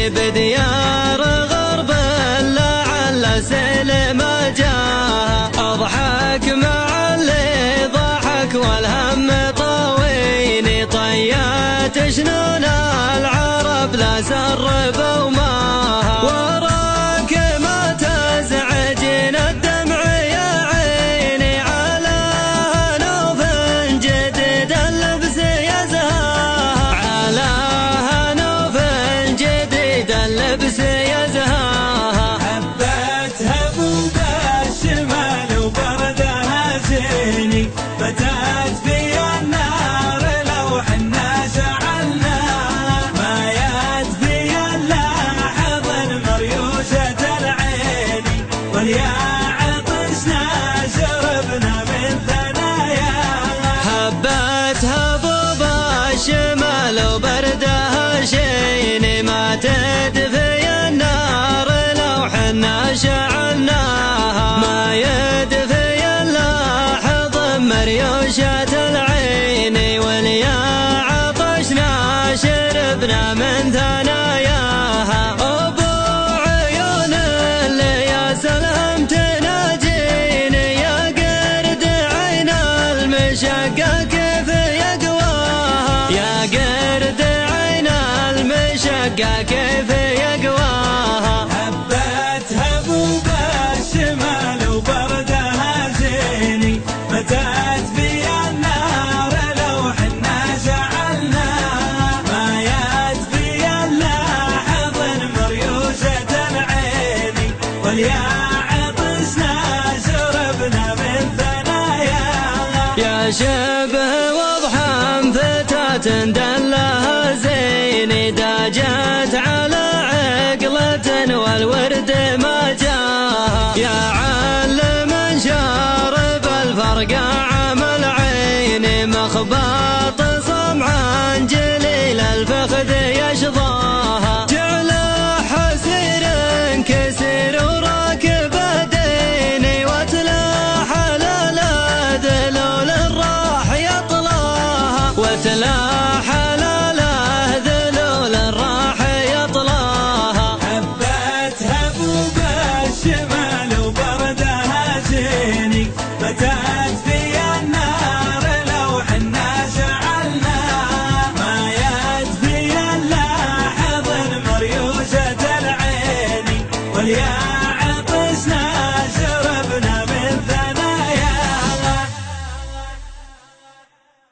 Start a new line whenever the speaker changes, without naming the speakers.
بديار غرب لعل سلم جاه، أضحك مع اللي ضحك والهم طويني، طيات شنون العرب لا سرب وماها، وراك ما تزعجين الدمع يا عيني، على هنوف جديد اللبس يزهاها، على هنوف جديد اللبس يزهاها،
حبتها بوب الشمال وبردها زيني، فتات في النار لو حنا شعلناها، ما يدفي الا حضن مريوشة العين، واليا عطشنا شربنا من ثناياها،
حبتها بوب الشمال وبردها شيني، ما تدفي النار لو حنا شعلناها، ما يدفي الا حضن مريوشة العين، واليا عطشنا شربنا من ثناياها، ابو عيون اللي يا سلام تناجيني، يا قرد عين المشقة كيف يقواها، يا قرد عين المشقة كيف يقواها،
حبتها بوب الشمال وبردها زيني، فتات في النار لو حنا شعلناها، ما يدفي الا حضن مريوشة العين، واليا عطشنا شربنا من ثناياها،
يا شبه وضحى فتاة دلها زيني، داجت على عقلة والورد ما جاها، يا علم شارب الفرقع من العين، مخباط صمعا جليل الفخذ يشظاها، جعل حسير كسر وراكب ديني، وتلاح لا ذلول راح يطلاها، وتلاح لا ذلول راح يطلاها،
حبتها بوب الشمال وبردها زيني، فتات في النار لو حنا شعلناها، ما يدفي الا حضن مريوشة العين، واليا